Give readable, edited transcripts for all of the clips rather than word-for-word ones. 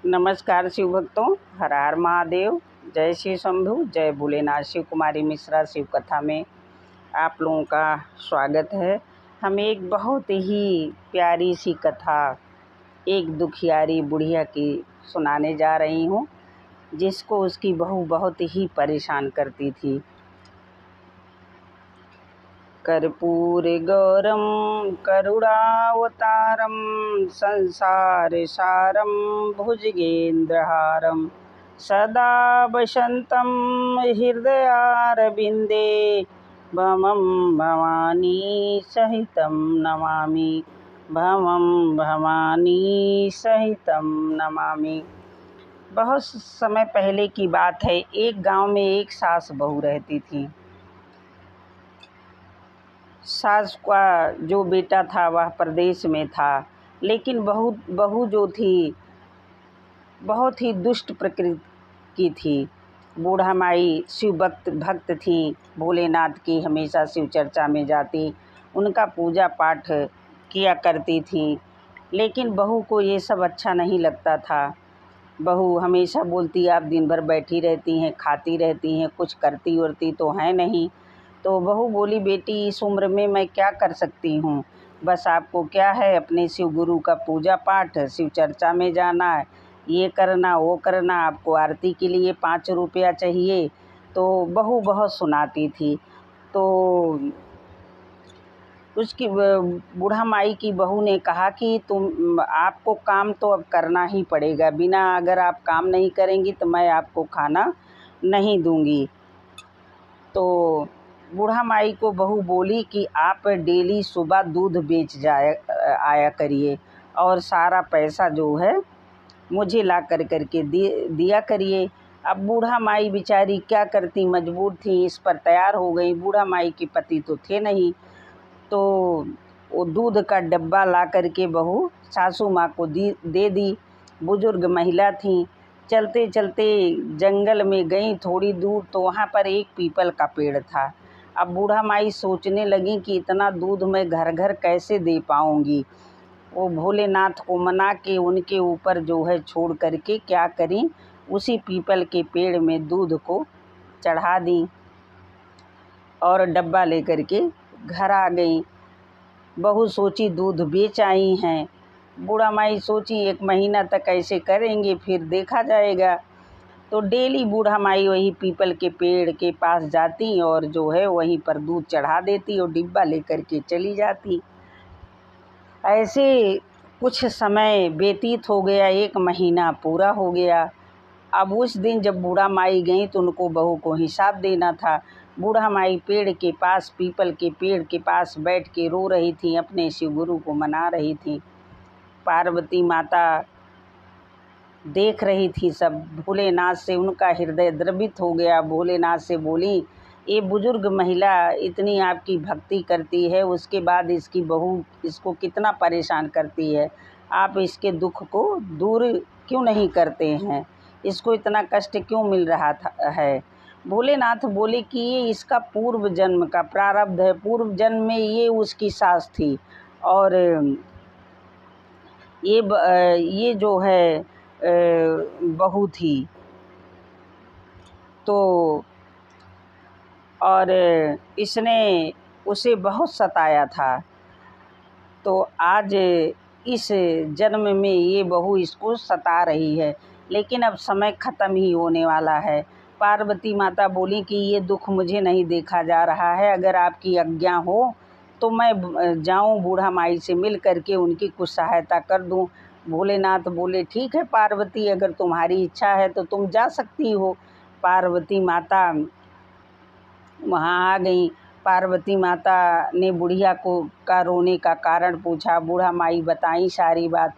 नमस्कार शिव भक्तों, हर हर महादेव। जय श्री शंभु, जय भोलेनाथ। शिव कुमारी मिश्रा शिव कथा में आप लोगों का स्वागत है। हम एक बहुत ही प्यारी सी कथा एक दुखियारी बुढ़िया की सुनाने जा रही हूँ, जिसको उसकी बहू बहुत ही परेशान करती थी। कर्पूर गौरम करुणावतारम संसार सारम भुजगेन्द्रहारम सदा वसंतम हृदयारविंदे भमं भवानी सहितं नमामि, भमं भवानी सहितं नमामि। बहुत समय पहले की बात है। एक गांव में एक सास बहू रहती थी। सास का जो बेटा था वह प्रदेश में था, लेकिन बहू जो थी बहुत ही दुष्ट प्रकृति की थी। बूढ़ा माई शिव भक्त थी, भोलेनाथ की हमेशा शिव चर्चा में जाती, उनका पूजा पाठ किया करती थी। लेकिन बहू को ये सब अच्छा नहीं लगता था। बहू हमेशा बोलती, आप दिन भर बैठी रहती हैं, खाती रहती हैं, कुछ करती उरती तो है नहीं। तो बहू बोली, बेटी इस उम्र में मैं क्या कर सकती हूँ, बस आपको क्या है, अपने शिव गुरु का पूजा पाठ, शिव चर्चा में जाना, ये करना वो करना, आपको आरती के लिए 5 रुपया चाहिए। तो बहू बहुत सुनाती थी। तो उसकी बूढ़ा माई की बहू ने कहा कि आपको काम तो अब करना ही पड़ेगा, बिना अगर आप काम नहीं करेंगी तो मैं आपको खाना नहीं दूंगी। तो बूढ़ा माई को बहू बोली कि आप डेली सुबह दूध बेच आया करिए और सारा पैसा जो है मुझे ला करके दिया करिए। अब बूढ़ा माई बेचारी क्या करती, मजबूर थी, इस पर तैयार हो गई। बूढ़ा माई के पति तो थे नहीं, तो वो दूध का डब्बा ला करके बहू सासू माँ को दे दी। बुजुर्ग महिला थी। चलते चलते जंगल में गई थोड़ी दूर, तो वहाँ पर एक पीपल का पेड़ था। अब बूढ़ा माई सोचने लगी कि इतना दूध मैं घर घर कैसे दे पाऊँगी। वो भोलेनाथ को मना के उनके ऊपर जो है छोड़ करके क्या करी, उसी पीपल के पेड़ में दूध को चढ़ा दी और डब्बा लेकर के घर आ गई। बहू सोची दूध बेच आई हैं। बूढ़ा माई सोची 1 महीना तक ऐसे करेंगे, फिर देखा जाएगा। तो डेली बूढ़ा माई वही पीपल के पेड़ के पास जाती और जो है वहीं पर दूध चढ़ा देती और डिब्बा लेकर के चली जाती। ऐसे कुछ समय व्यतीत हो गया, 1 महीना पूरा हो गया। अब उस दिन जब बूढ़ा माई गई तो उनको बहू को हिसाब देना था। बूढ़ा माई पेड़ के पास, पीपल के पेड़ के पास बैठ के रो रही थी, अपने शिव गुरु को मना रही थी। पार्वती माता देख रही थी सब। भोलेनाथ से उनका हृदय द्रवित हो गया। भोलेनाथ से बोली, ये बुजुर्ग महिला इतनी आपकी भक्ति करती है, उसके बाद इसकी बहू इसको कितना परेशान करती है, आप इसके दुख को दूर क्यों नहीं करते हैं, इसको इतना कष्ट क्यों मिल रहा है। भोलेनाथ बोले कि ये इसका पूर्व जन्म का प्रारब्ध है। पूर्व जन्म में ये उसकी सास थी और ये जो है बहू थी। तो और इसने उसे बहुत सताया था। तो आज इस जन्म में ये बहू इसको सता रही है, लेकिन अब समय ख़त्म ही होने वाला है। पार्वती माता बोली कि ये दुख मुझे नहीं देखा जा रहा है, अगर आपकी आज्ञा हो तो मैं जाऊं बूढ़ा माई से मिल करके उनकी कुछ सहायता कर दूं। भोलेनाथ बोले, ठीक है पार्वती, अगर तुम्हारी इच्छा है तो तुम जा सकती हो। पार्वती माता वहाँ आ गई। पार्वती माता ने बुढ़िया का रोने का कारण पूछा। बूढ़ा माई बताई सारी बात।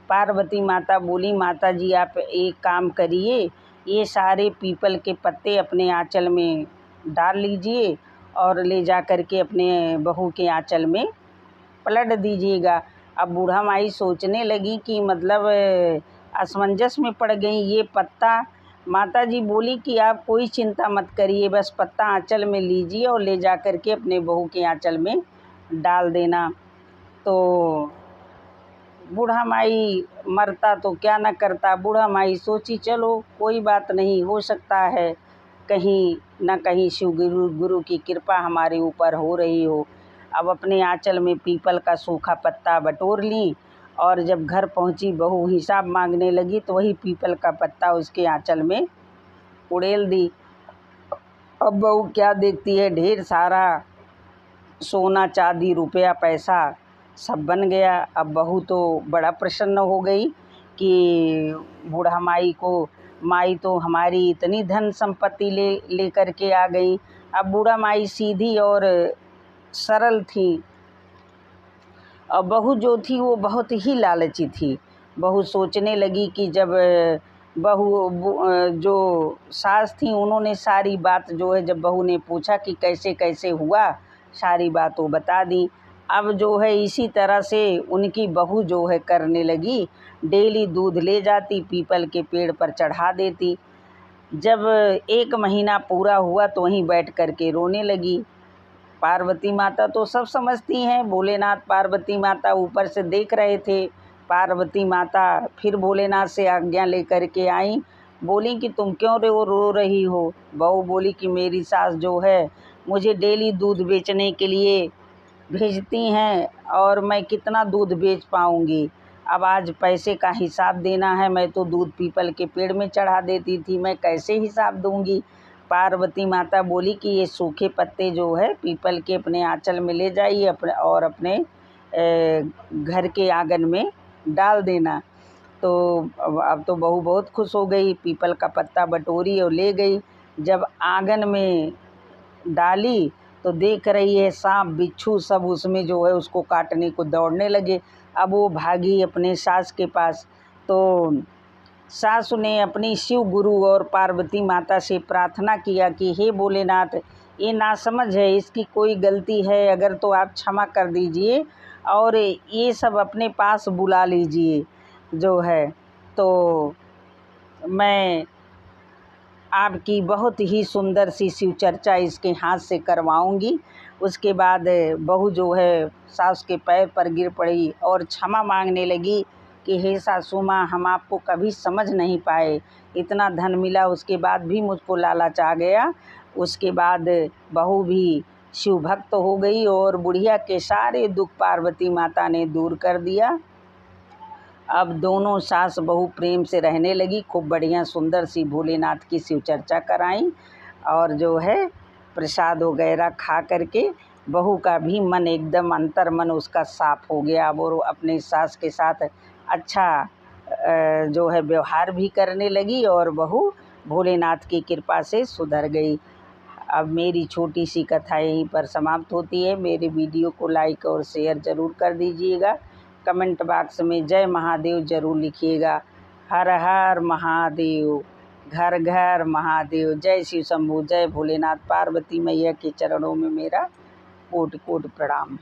पार्वती माता बोली, माता जी आप एक काम करिए, ये सारे पीपल के पत्ते अपने आंचल में डाल लीजिए और ले जा कर के अपने बहू के आंचल में पलट दीजिएगा। अब बूढ़ा माई सोचने लगी कि मतलब असमंजस में पड़ गई। ये पत्ता, माता जी बोली कि आप कोई चिंता मत करिए, बस पत्ता आंचल में लीजिए और ले जा कर के अपने बहू के आंचल में डाल देना। तो बूढ़ा माई मरता तो क्या न करता। बूढ़ा माई सोची चलो कोई बात नहीं, हो सकता है कहीं न कहीं शिव गुरु की कृपा हमारे ऊपर हो रही हो। अब अपने आंचल में पीपल का सूखा पत्ता बटोर ली और जब घर पहुंची बहू हिसाब मांगने लगी तो वही पीपल का पत्ता उसके आंचल में उड़ेल दी। अब बहू क्या देखती है, ढेर सारा सोना चांदी रुपया पैसा सब बन गया। अब बहू तो बड़ा प्रसन्न हो गई कि बूढ़ा माई तो हमारी इतनी धन संपत्ति ले करके आ गई। अब बूढ़ा माई सीधी और सरल थी और बहू जो थी वो बहुत ही लालची थी। बहू सोचने लगी कि जब जो सास थी उन्होंने सारी बात जो है, जब बहू ने पूछा कि कैसे कैसे हुआ, सारी बात वो बता दी। अब जो है इसी तरह से उनकी बहू जो है करने लगी, डेली दूध ले जाती पीपल के पेड़ पर चढ़ा देती। जब 1 महीना पूरा हुआ तो वहीं बैठ कर के रोने लगी। पार्वती माता तो सब समझती हैं, भोलेनाथ पार्वती माता ऊपर से देख रहे थे। पार्वती माता फिर भोलेनाथ से आज्ञा लेकर के आई, बोली कि तुम क्यों रो रही हो। बहू बोली कि मेरी सास जो है मुझे डेली दूध बेचने के लिए भेजती हैं और मैं कितना दूध बेच पाऊँगी। अब आज पैसे का हिसाब देना है, मैं तो दूध पीपल के पेड़ में चढ़ा देती थी, मैं कैसे हिसाब दूँगी। पार्वती माता बोली कि ये सूखे पत्ते जो है पीपल के अपने आंचल में ले जाइए अपने घर के आंगन में डाल देना। तो अब तो बहू बहुत खुश हो गई, पीपल का पत्ता बटोरी और ले गई। जब आंगन में डाली तो देख रही है सांप बिच्छू सब उसमें जो है उसको काटने को दौड़ने लगे। अब वो भागी अपने सास के पास। तो सासु ने अपनी शिव गुरु और पार्वती माता से प्रार्थना किया कि हे भोलेनाथ, ये नासमझ है, इसकी कोई गलती है अगर तो आप क्षमा कर दीजिए और ये सब अपने पास बुला लीजिए जो है। तो मैं आपकी बहुत ही सुंदर सी शिव चर्चा इसके हाथ से करवाऊंगी। उसके बाद बहू जो है सास के पैर पर गिर पड़ी और क्षमा मांगने लगी कि हे सासू माँ, हम आपको कभी समझ नहीं पाए, इतना धन मिला उसके बाद भी मुझको लालच आ गया। उसके बाद बहू भी शिव भक्त हो गई और बुढ़िया के सारे दुख पार्वती माता ने दूर कर दिया। अब दोनों सास बहू प्रेम से रहने लगी, खूब बढ़िया सुंदर सी भोलेनाथ की शिव चर्चा कराई और जो है प्रसाद वगैरह खा करके बहू का भी मन एकदम अंतर मन उसका साफ हो गया। अब वो अपने सास के साथ अच्छा जो है व्यवहार भी करने लगी और बहू भोलेनाथ की कृपा से सुधर गई। अब मेरी छोटी सी कथा यहीं पर समाप्त होती है। मेरे वीडियो को लाइक और शेयर ज़रूर कर दीजिएगा। कमेंट बॉक्स में जय महादेव ज़रूर लिखिएगा। हर हर महादेव, घर घर महादेव। जय शिव शंभू, जय भोलेनाथ। पार्वती मैया के चरणों में मेरा कोटि कोटि प्रणाम।